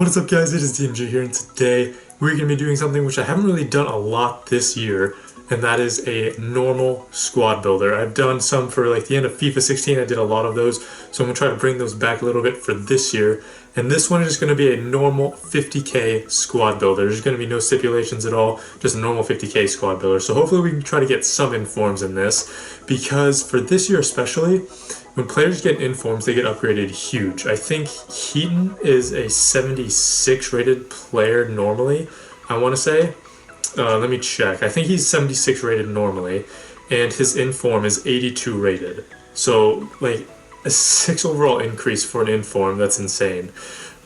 What is up guys, it is DMG here, and today we're going to be doing something which I haven't really done a lot this year, and that is a normal squad builder. I've done some for like the end of FIFA 16, I did a lot of those, so I'm going to try to bring those back a little bit for this year. And this one is just going to be a normal 50k squad builder. There's going to be no stipulations at all, just a normal 50k squad builder. So hopefully we can try to get some informs in this, because for this year especially, when players get informs, they get upgraded huge. I think Heaton is a 76 rated player normally, I want to say. Let me check. I think he's 76 rated normally, and his inform is 82 rated. So, like, a 6 overall increase for an inform, that's insane.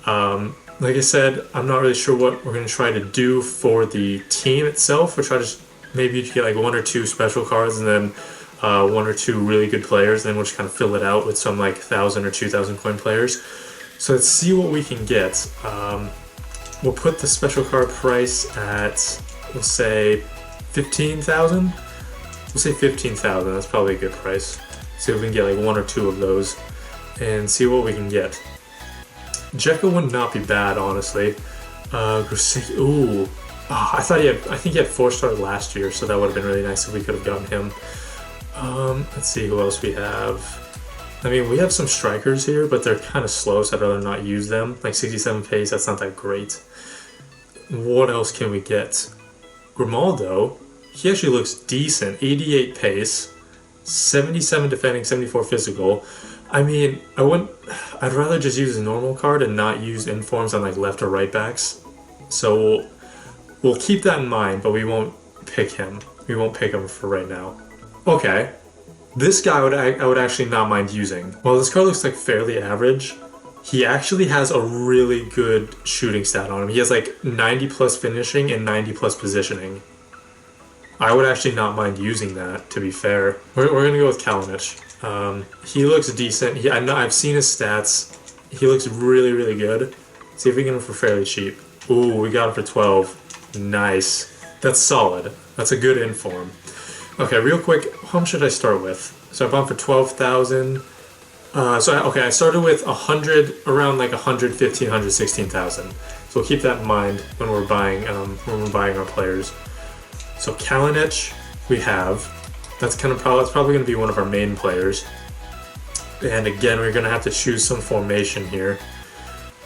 Like I said, I'm not really sure what we're going to try to do for the team itself. We'll try to maybe get like 1 or 2 special cards, and then 1 or 2 really good players, then we'll just kind of fill it out with some like 1,000 or 2,000 coin players. So let's see what we can get. We'll put the special card price at, we'll say 15,000. We'll say 15,000. That's probably a good price. See if we can get like 1 or 2 of those, and see what we can get. Jekyll would not be bad, honestly. Ooh, I think he had 4-star last year, so that would have been really nice if we could have gotten him. Let's see who else we have. I mean, we have some strikers here, but they're kind of slow, so I'd rather not use them. Like 67 pace, that's not that great. What else can we get? Grimaldo, he actually looks decent. 88 pace, 77 defending, 74 physical. I mean, I'd rather just use a normal card and not use informs on like left or right backs. So we'll keep that in mind, but we won't pick him. We won't pick him for right now. Okay, this guy I would actually not mind using. While this card looks like fairly average, he actually has a really good shooting stat on him. He has like 90 plus finishing and 90 plus positioning. I would actually not mind using that, to be fair. We're going to go with Kalinic. He looks decent. I've seen his stats. He looks really, really good. See if we can get him for fairly cheap. Ooh, we got him for 12. Nice. That's solid. That's a good inform. Okay, real quick, how much should I start with? So I bought for 12,000. I started with 100, around like 115, 116,000. So we'll keep that in mind when we're buying our players. So Kalinic, we have. That's probably going to be one of our main players. And again, we're going to have to choose some formation here.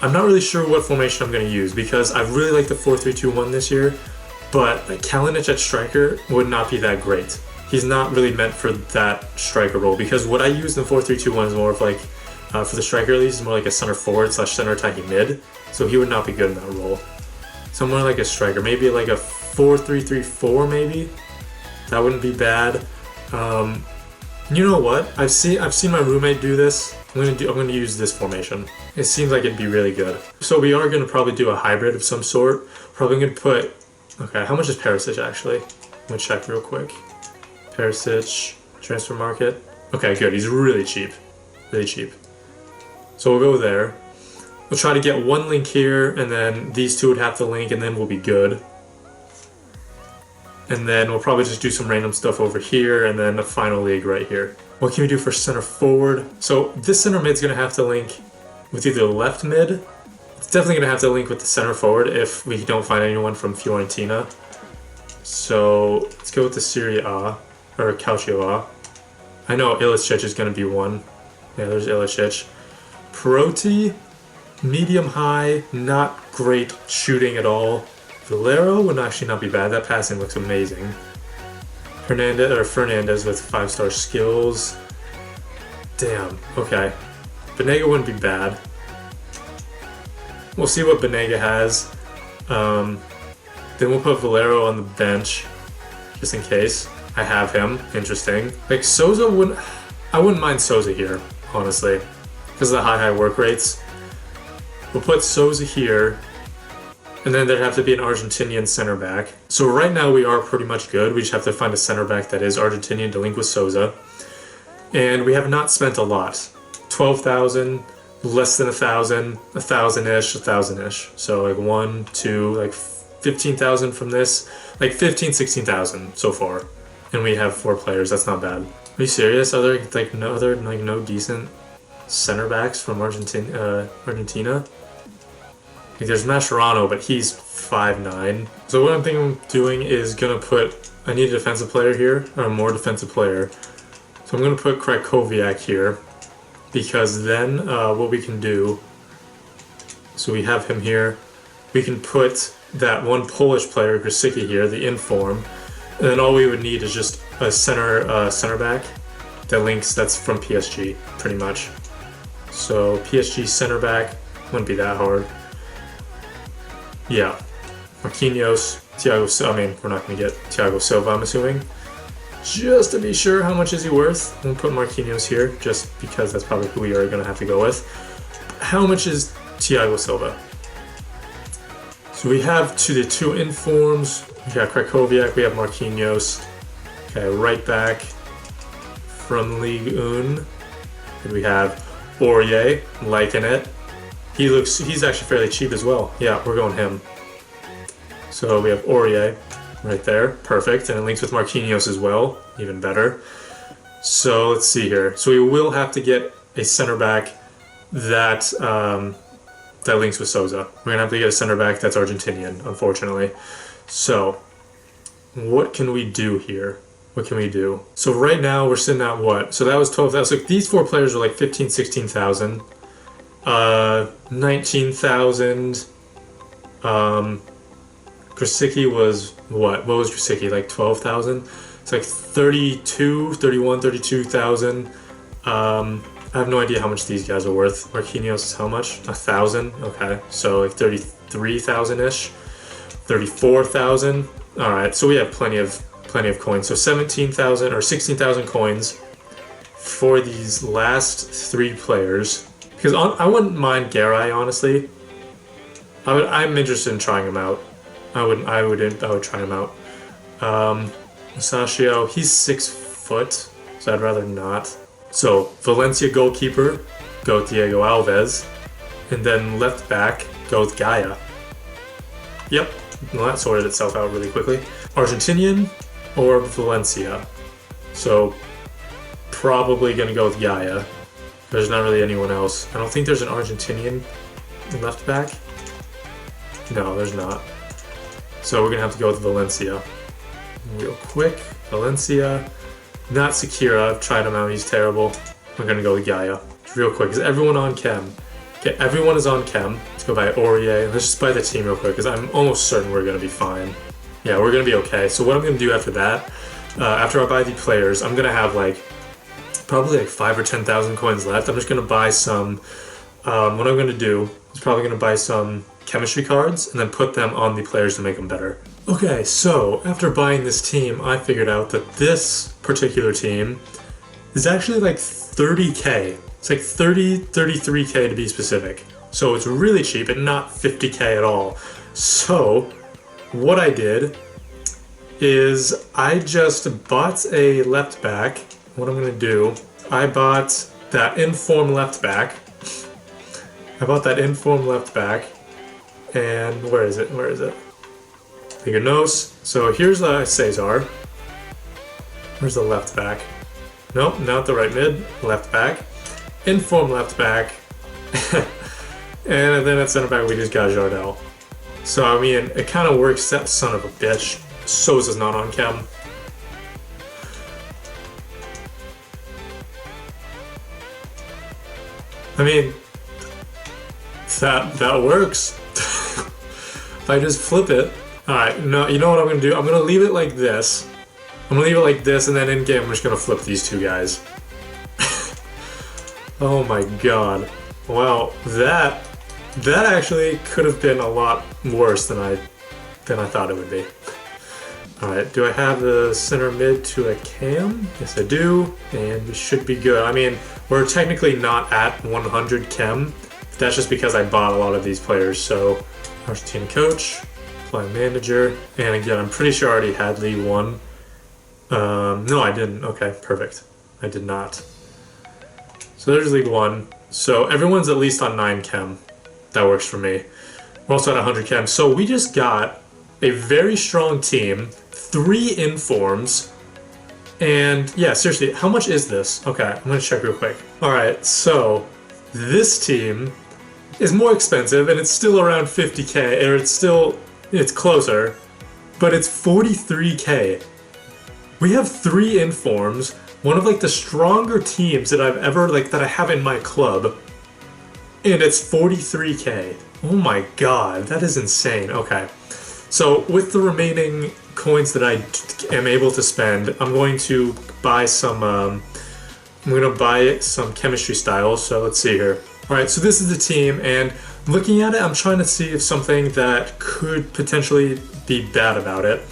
I'm not really sure what formation I'm going to use, because I really like the 4-3-2-1 this year. But Kalinic at striker would not be that great. He's not really meant for that striker role, because what I use in 4-3-2-1 is more of like, for the striker at least, is more like a center forward / center attacking mid. So he would not be good in that role. So more like a striker, maybe like a 4-3-3-4 maybe. That wouldn't be bad. You know what? I've seen my roommate do this. I'm gonna use this formation. It seems like it'd be really good. So we are gonna probably do a hybrid of some sort. Probably gonna put. Okay, how much is Perisic actually? I'm gonna check real quick. Perisic, transfer market. Okay, good. He's really cheap. Really cheap. So we'll go there. We'll try to get one link here, and then these two would have to link, and then we'll be good. And then we'll probably just do some random stuff over here, and then a final league right here. What can we do for center forward? So this center mid's gonna have to link with either left mid. It's definitely going to have to link with the center forward if we don't find anyone from Fiorentina. So let's go with the Serie A, or Calcio A. I know Ilicic is going to be one. Yeah, there's Ilicic. Perotti, medium high, not great shooting at all. Valero would actually not be bad. That passing looks amazing. Fernandez with 5-star skills. Damn, okay. Banega wouldn't be bad. We'll see what Banega has. Then we'll put Valero on the bench, just in case. I have him. Interesting. Like Souza I wouldn't mind Souza here, honestly, because of the high work rates. We'll put Souza here, and then there'd have to be an Argentinian center back. So right now we are pretty much good. We just have to find a center back that is Argentinian to link with Souza. And we have not spent a lot. 12,000. Less than 1,000, 1,000-ish, 1,000-ish. So like 1, 2, like 15,000 from this, like 15, 16,000 so far, and we have 4 players. That's not bad. Are you serious? Are there like no decent center backs from Argentina? Like, there's Mascherano, but he's 5'9". So what I'm thinking of doing is gonna put, I need a defensive player here, or a more defensive player. So I'm gonna put Krakowiak here, because then what we can do, so we have him here, we can put that one Polish player, Grzycki here, the inform, and then all we would need is just a center back that links, that's from PSG, pretty much. So PSG center back, wouldn't be that hard. Yeah, Marquinhos, I mean, we're not going to get Thiago Silva, I'm assuming. Just to be sure, how much is he worth? We'll put Marquinhos here, just because that's probably who we are going to have to go with. How much is Thiago Silva? So we have the two informs. We got Krakowiak, we have Marquinhos. Okay, right back from Ligue 1. And we have Aurier, liking it. He's actually fairly cheap as well. Yeah, we're going him. So we have Aurier right there, perfect. And it links with Marquinhos as well, even better. So let's see here. So we will have to get a center back that that links with Souza. We're gonna have to get a center back that's Argentinian, unfortunately. So what can we do here? What can we do? So right now we're sitting at what? So that was 12,000. So these four players are like 15, 16,000. 19,000. Grzycki was what? What was Grzycki? Like 12,000? It's like 32, 31, 32,000. I have no idea how much these guys are worth. Marquinhos is how much? 1,000? Okay, so like 33,000-ish. 34,000. Alright, so we have plenty of coins. So 17,000 or 16,000 coins for these last three players. Because I wouldn't mind Garay, honestly. I'm interested in trying him out. I would try him out. Musacchio, he's 6 foot, so I'd rather not. So Valencia goalkeeper, go Diego Alves, and then left back, go with Gaia. Yep, well, that sorted itself out really quickly. Argentinian or Valencia. So probably gonna go with Gaia. There's not really anyone else. I don't think there's an Argentinian left back. No, there's not. So we're gonna have to go with Valencia. Real quick, Valencia. Not Sekira, I've tried him out, he's terrible. We're gonna go with Gaia. Real quick, is everyone on chem? Okay, everyone is on chem. Let's go by Aurier. Let's just buy the team real quick, because I'm almost certain we're gonna be fine. Yeah, we're gonna be okay. So what I'm gonna do after that, after I buy the players, I'm gonna have like, probably like 5 or 10,000 coins left. I'm just gonna buy some, what I'm gonna do is probably gonna buy some chemistry cards and then put them on the players to make them better. Okay, so after buying this team, I figured out that this particular team is actually like 30k. It's like 33k to be specific. So it's really cheap and not 50k at all. So what I did is I just bought a left back. What I'm gonna do, I bought that inform left back. And where is it? Liganos. So here's Cesar. Where's the left back? Nope, not the right mid. Left back. Inform left back. And then at center back we just got Jardel. So I mean, it kind of works. That son of a bitch. Souza's not on chem. I mean, that works. If I just flip it. Alright, no, you know what I'm going to do? I'm going to leave it like this. And then in game I'm just going to flip these two guys. Oh my god. Well, that actually could have been a lot worse than I thought it would be. Alright, do I have the center mid to a cam? Yes I do, and we should be good. I mean, we're technically not at 100 chem. That's just because I bought a lot of these players. So, Argentina coach, play manager, and again, I'm pretty sure I already had League 1. No, I didn't. Okay, perfect. I did not. So there's League 1. So everyone's at least on 9 chem. That works for me. We're also at 100 chem. So we just got a very strong team, 3 informs, and yeah, seriously, how much is this? Okay, I'm gonna check real quick. Alright, so this team, is more expensive, and it's still around 50k, or it's closer, but it's 43k. We have 3 informs, one of like the stronger teams that I've ever that I have in my club, and it's 43k. Oh my god, that is insane. Okay, so with the remaining coins that I am able to spend, I'm going to buy some. I'm going to buy some chemistry styles. So let's see here. All right, so this is the team, and looking at it, I'm trying to see if something that could potentially be bad about it.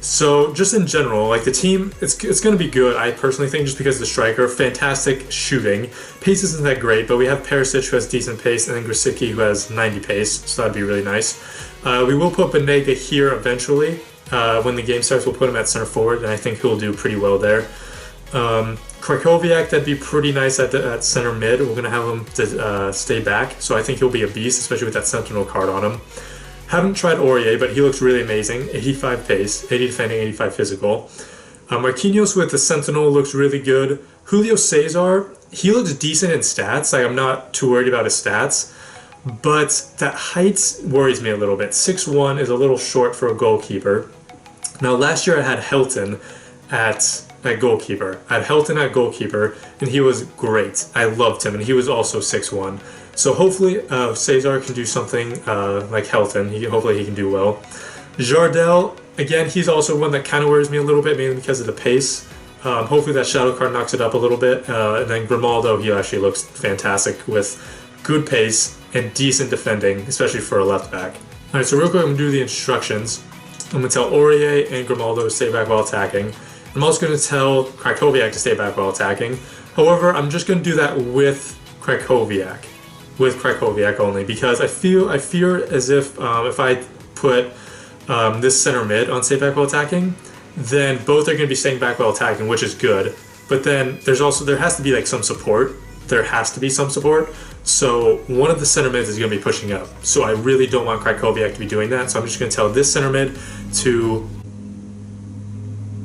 So just in general, like the team, it's going to be good, I personally think, just because the striker, fantastic shooting. Pace isn't that great, but we have Perisic who has decent pace, and then Grosicki who has 90 pace, so that'd be really nice. We will put Banega here eventually. When the game starts, we'll put him at center forward, and I think he'll do pretty well there. Krakowiak, that'd be pretty nice at center mid. We're going to have him to stay back, so I think he'll be a beast, especially with that sentinel card on him. Haven't tried Aurier, but he looks really amazing. 85 pace, 80 defending, 85 physical. Marquinhos with the sentinel looks really good. Julio Cesar, he looks decent in stats. Like, I'm not too worried about his stats, but that height worries me a little bit. 6'1" is a little short for a goalkeeper. Now, last year I had Helton at goalkeeper. I had Helton at goalkeeper, and he was great. I loved him, and he was also 6'1". So hopefully Cesar can do something like Helton. Hopefully he can do well. Jardel, again, he's also one that kind of worries me a little bit, mainly because of the pace. Hopefully that shadow card knocks it up a little bit. And then Grimaldo, he actually looks fantastic with good pace and decent defending, especially for a left back. Alright, so real quick, I'm going to do the instructions. I'm going to tell Aurier and Grimaldo to stay back while attacking. I'm also going to tell Krakowiak to stay back while attacking. However, I'm just going to do that with Krakowiak. With Krakowiak only, because I fear as if I put this center mid on stay back while attacking, then both are going to be staying back while attacking, which is good. But then there has to be like some support. There has to be some support. So one of the center mids is going to be pushing up. So I really don't want Krakowiak to be doing that. So I'm just going to tell this center mid to.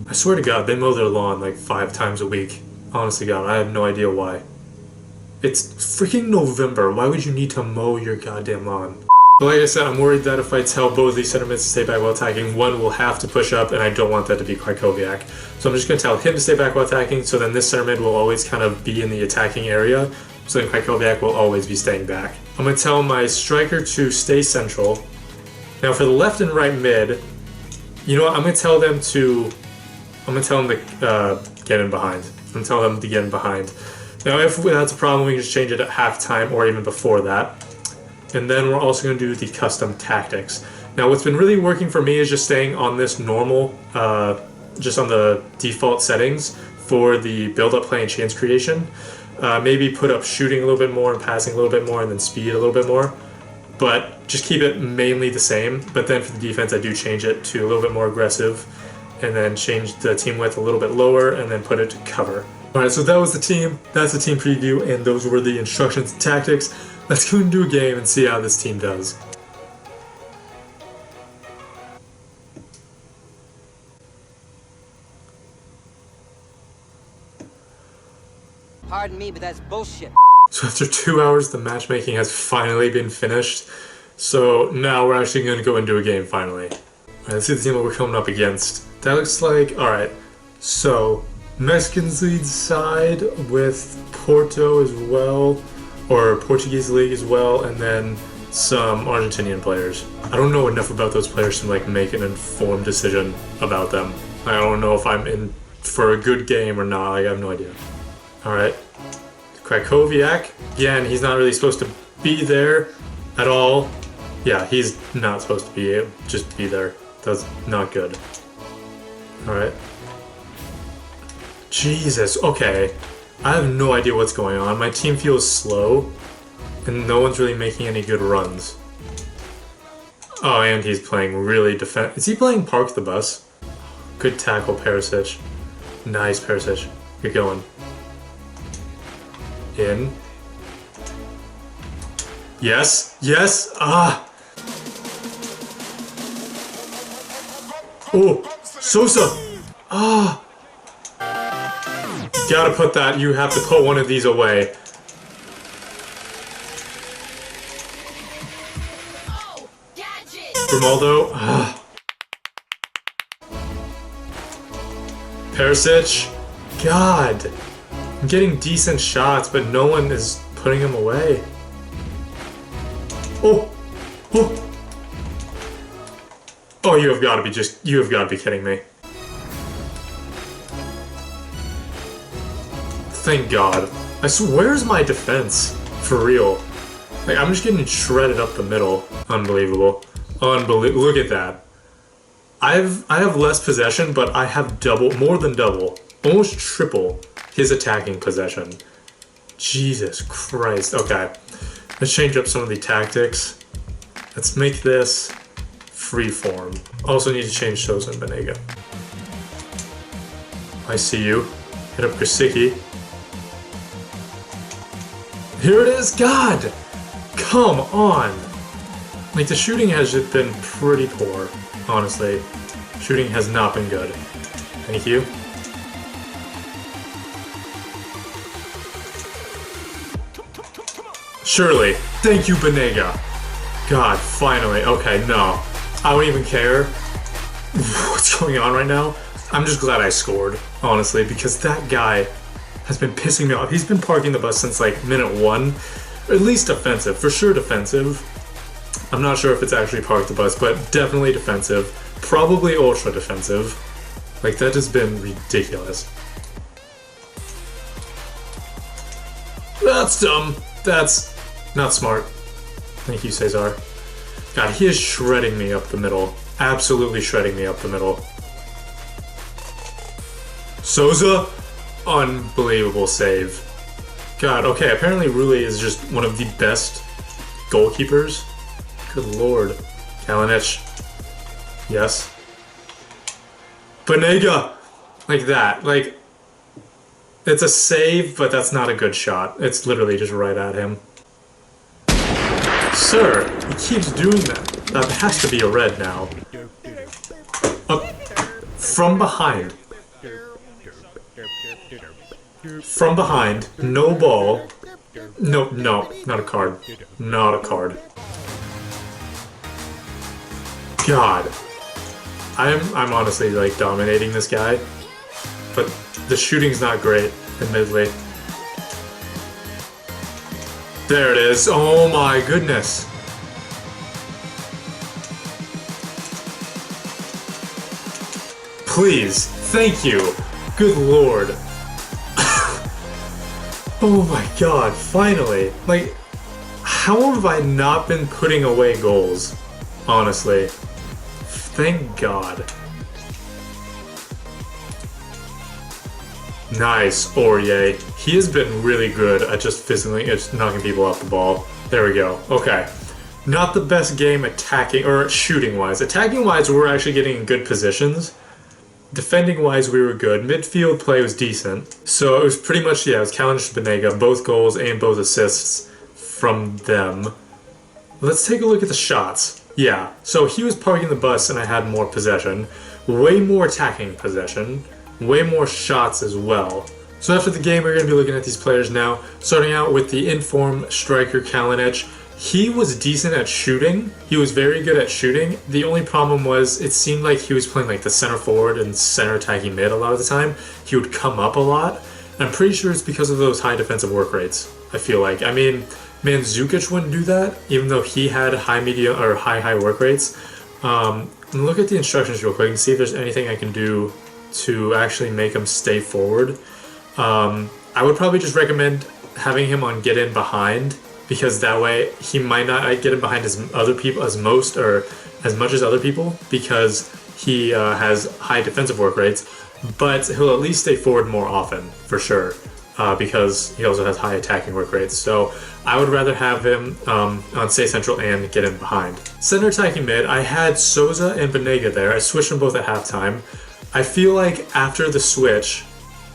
I swear to God, they mow their lawn like 5 times a week. Honestly, God, I have no idea why. It's freaking November. Why would you need to mow your goddamn lawn? But like I said, I'm worried that if I tell both these center mids to stay back while attacking, one will have to push up, and I don't want that to be Krakowiak. So I'm just going to tell him to stay back while attacking, so then this center mid will always kind of be in the attacking area, so then Krakowiak will always be staying back. I'm going to tell my striker to stay central. Now for the left and right mid, you know what? I'm going to tell them to get in behind. I'm going to tell them to get in behind. Now, if that's a problem, we can just change it at halftime or even before that. And then we're also going to do the custom tactics. Now, what's been really working for me is just staying on this normal, just on the default settings for the build-up, play, and chance creation. Maybe put up shooting a little bit more and passing a little bit more and then speed a little bit more. But just keep it mainly the same. But then for the defense, I do change it to a little bit more aggressive and then change the team width a little bit lower and then put it to cover. Alright, so that was the team, that's the team preview, and those were the instructions and tactics. Let's go and do a game and see how this team does. Pardon me, but that's bullshit. So after 2 hours, the matchmaking has finally been finished. So now we're actually going to go and do a game finally. Alright, let's see the team that we're coming up against. That looks like, alright, so Mexicans lead side with Porto as well, or Portuguese league as well, and then some Argentinian players. I don't know enough about those players to like make an informed decision about them. I don't know if I'm in for a good game or not. I have no idea. All right, Krakowiak. Again, he's not really supposed to be there at all. Yeah, he's not supposed to be just be there. That's not good. All right. Jesus, okay. I have no idea what's going on. My team feels slow, and no one's really making any good runs. Oh, and he's playing really defense. Is he playing Park the Bus? Good tackle, Perisic. Nice, Perisic. You're going. In. Yes, yes, ah! Oh, Sosa! Ah! You gotta put that, you have to put one of these away. Grimaldo. Ugh. Perisic. God. I'm getting decent shots, but no one is putting them away. Oh. Oh. Oh, you have got to be kidding me. Thank God. I swear, where's my defense? For real. Like, I'm just getting shredded up the middle. Unbelievable. Look at that. I have less possession, but I have more than double, almost triple his attacking possession. Jesus Christ. Okay. Let's change up some of the tactics. Let's make this freeform. Also need to change Sosa and Banega. I see you. Hit up Krasicki. Here it is! God! Come on! Like, the shooting has just been pretty poor, honestly. Shooting has not been good. Thank you. Surely. Thank you, Banega. God, finally. Okay, no. I don't even care what's going on right now. I'm just glad I scored, honestly, because that guy has been pissing me off. He's been parking the bus since like minute 1. At least defensive. For sure defensive. I'm not sure if it's actually parked the bus, but definitely defensive. Probably ultra defensive. Like, that has been ridiculous. That's dumb. That's not smart. Thank you, Cesar. God, he is shredding me up the middle. Absolutely shredding me up the middle. Souza? Unbelievable save. God, okay, apparently Rulli is just one of the best goalkeepers. Good lord. Kalinic. Yes. Banega! Like that. Like, it's a save, but that's not a good shot. It's literally just right at him. Sir, he keeps doing that. That has to be a red now. From behind. From behind. No ball. No, not a card. Not a card. God. I'm honestly, like, dominating this guy. But the shooting's not great, admittedly. There it is. Oh my goodness. Please. Thank you. Good lord. Oh my god, finally. Like, how have I not been putting away goals? Honestly. Thank God. Nice, Aurier. He has been really good at just physically knocking people off the ball. There we go. Okay. Not the best game attacking, or shooting-wise. Attacking-wise, we're actually getting in good positions. Defending-wise, we were good. Midfield play was decent. So it was pretty much, yeah, it was Kalinic and Banega. Both goals and both assists from them. Let's take a look at the shots. Yeah, so he was parking the bus and I had more possession. Way more attacking possession. Way more shots as well. So after the game, we're going to be looking at these players now. Starting out with the in-form striker Kalinic. He was decent at shooting. He was very good at shooting. The only problem was it seemed like he was playing like the center forward and center attacking mid a lot of the time. He would come up a lot. And I'm pretty sure it's because of those high defensive work rates, I feel like. I mean, Mandzukic wouldn't do that, even though he had high work rates. Look at the instructions real quick and see if there's anything I can do to actually make him stay forward. I would probably just recommend having him on get in behind, because that way he might not get in behind as much as other people, because he has high defensive work rates, but he'll at least stay forward more often, for sure, because he also has high attacking work rates. So I would rather have him on stay central and get in behind. Center attacking mid, I had Souza and Banega there. I switched them both at halftime. I feel like after the switch,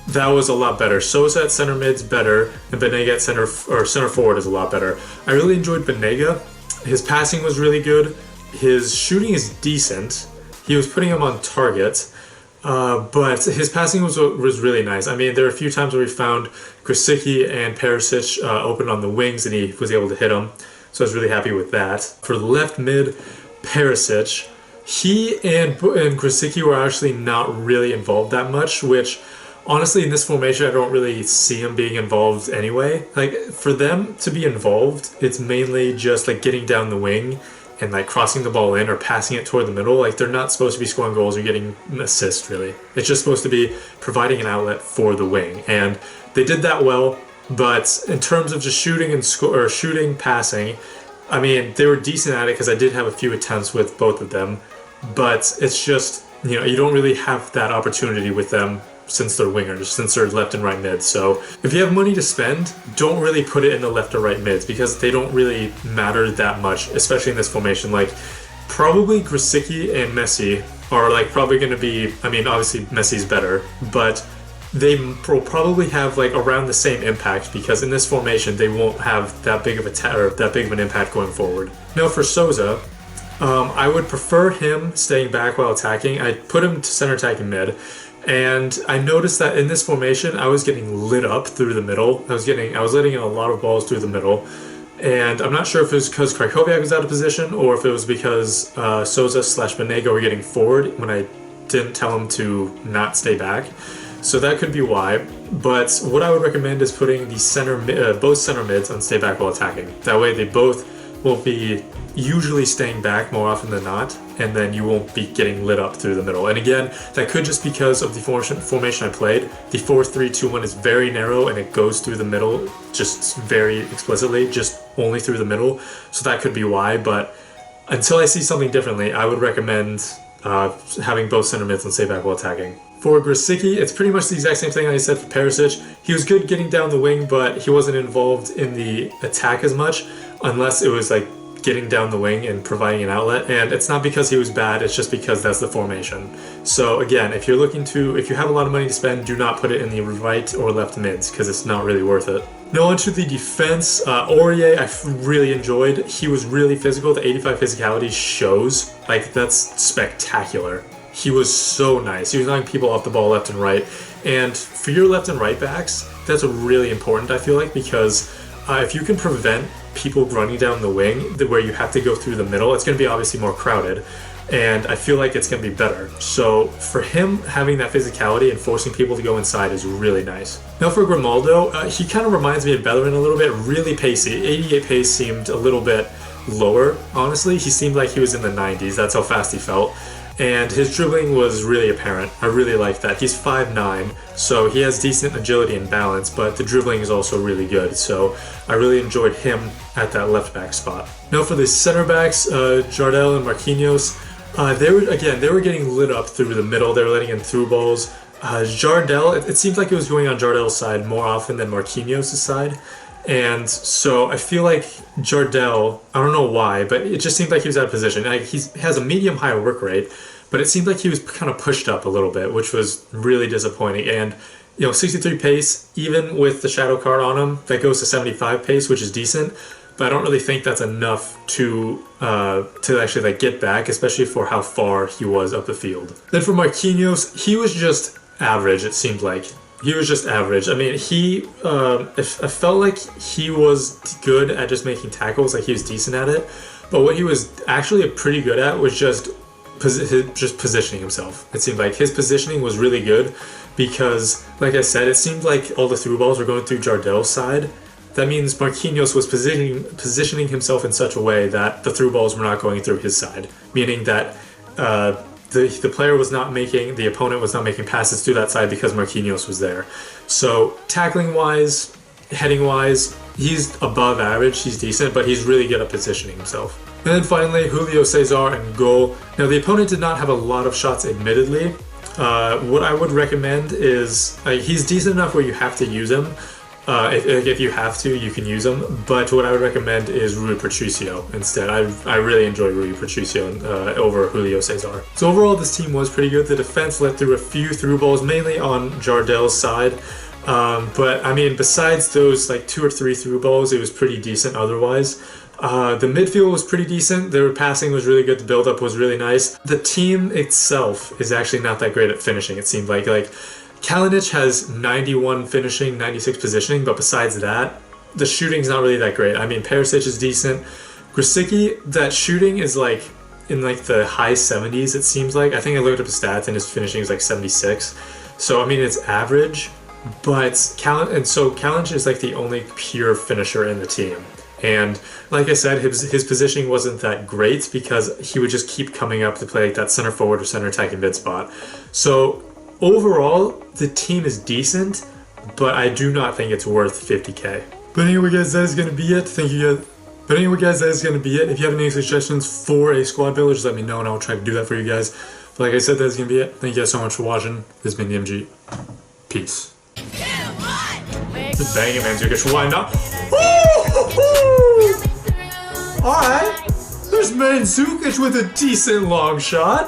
that was a lot better. Souza at center mid's better, and Banega at center forward is a lot better. I really enjoyed Banega. His passing was really good. His shooting is decent. He was putting him on target, but his passing was really nice. I mean, there are a few times where we found Krasicki and Perisic open on the wings, and he was able to hit them. So I was really happy with that. For the left mid, Perisic, he and Grosicki were actually not really involved that much, which honestly in this formation I don't really see him being involved anyway. Like for them to be involved, it's mainly just like getting down the wing and like crossing the ball in or passing it toward the middle. Like they're not supposed to be scoring goals or getting an assist really. It's just supposed to be providing an outlet for the wing, and they did that well. But in terms of just shooting and shooting, passing, I mean, they were decent at it because I did have a few attempts with both of them. But it's just, you know, you don't really have that opportunity with them since they're wingers, since they're left and right mids. So if you have money to spend, don't really put it in the left or right mids because they don't really matter that much, especially in this formation. Like probably Grosicki and Messi are like probably going to be, I mean, obviously Messi's better, but they will probably have like around the same impact because in this formation they won't have that big of an impact going forward. Now for Souza, I would prefer him staying back while attacking. I'd put him to center attacking mid. And I noticed that in this formation, I was getting lit up through the middle. I was letting in a lot of balls through the middle. And I'm not sure if it was because Krychowiak was out of position or if it was because Souza/Banega were getting forward when I didn't tell him to not stay back. So that could be why. But what I would recommend is putting the both center mids on stay back while attacking. That way they both will be usually staying back more often than not, and then you won't be getting lit up through the middle. And again, that could just because of the formation I played. The 4-3-2-1 is very narrow and it goes through the middle just very explicitly, just only through the middle. So that could be why, but until I see something differently, I would recommend having both center mids on stay back while attacking. For Grosicki, it's pretty much the exact same thing I said for Perisic. He was good getting down the wing, but he wasn't involved in the attack as much, unless it was like getting down the wing and providing an outlet. And it's not because he was bad, it's just because that's the formation. So again, if you have a lot of money to spend, do not put it in the right or left mids because it's not really worth it. Now onto the defense. Aurier, I really enjoyed. He was really physical. The 85 physicality shows. Like, that's spectacular. He was so nice. He was knocking people off the ball left and right. And for your left and right backs, that's really important, I feel like, because if you can prevent people running down the wing where you have to go through the middle, it's going to be obviously more crowded, and I feel like it's going to be better. So for him having that physicality and forcing people to go inside is really nice. Now for Grimaldo, he kind of reminds me of Bellerin a little bit, really pacey. 88 pace seemed a little bit lower, honestly. He seemed like he was in the 90s, that's how fast he felt. And his dribbling was really apparent. I really like that. He's 5'9", so he has decent agility and balance, but the dribbling is also really good. So I really enjoyed him at that left back spot. Now for the center backs, Jardel and Marquinhos, they were getting lit up through the middle. They were letting in through balls. Jardel, it seemed like it was going on Jardel's side more often than Marquinhos' side. And so I feel like Jardel, I don't know why, but it just seemed like he was out of position. Like he has a medium-high work rate, but it seemed like he was kind of pushed up a little bit, which was really disappointing. And, 63 pace, even with the shadow card on him, that goes to 75 pace, which is decent. But I don't really think that's enough to actually get back, especially for how far he was up the field. Then for Marquinhos, he was just average, it seemed like. He was just average. I mean, I felt like he was good at just making tackles, like he was decent at it. But what he was actually pretty good at was just positioning himself. It seemed like his positioning was really good because, like I said, it seemed like all the through balls were going through Jardel's side. That means Marquinhos was positioning himself in such a way that the through balls were not going through his side, meaning that the opponent was not making passes through that side because Marquinhos was there. So tackling wise, heading wise, he's above average, he's decent, but he's really good at positioning himself. And then finally, Julio Cesar in goal. Now the opponent did not have a lot of shots admittedly. What I would recommend is, he's decent enough where you have to use him. If you have to, you can use him. But what I would recommend is Rui Patricio instead. I really enjoy Rui Patricio over Julio Cesar. So overall, this team was pretty good. The defense let through a few through balls, mainly on Jardel's side. But I mean, besides those 2 or 3 through balls, it was pretty decent otherwise. The midfield was pretty decent. Their passing was really good. The build-up was really nice. The team itself is actually not that great at finishing, it seemed like. Kalinic has 91 finishing, 96 positioning, but besides that, the shooting's not really that great. I mean, Perisic is decent. Grosicki, that shooting is in like the high 70s, it seems like. I think I looked up his stats and his finishing is like 76. So I mean, it's average, but Kalinic is like the only pure finisher in the team. And like I said, his positioning wasn't that great because he would just keep coming up to play like that center forward or center attacking mid spot. So overall, the team is decent, but I do not think it's worth 50k. But anyway, guys, that is going to be it. Thank you guys. But anyway, guys, that is going to be it. If you have any suggestions for a squad builder, just let me know and I'll try to do that for you guys. But like I said, that is going to be it. Thank you guys so much for watching. This has been the MG. Peace. Just bang it, man. Why not? Alright. There's Mandzukic with a decent long shot.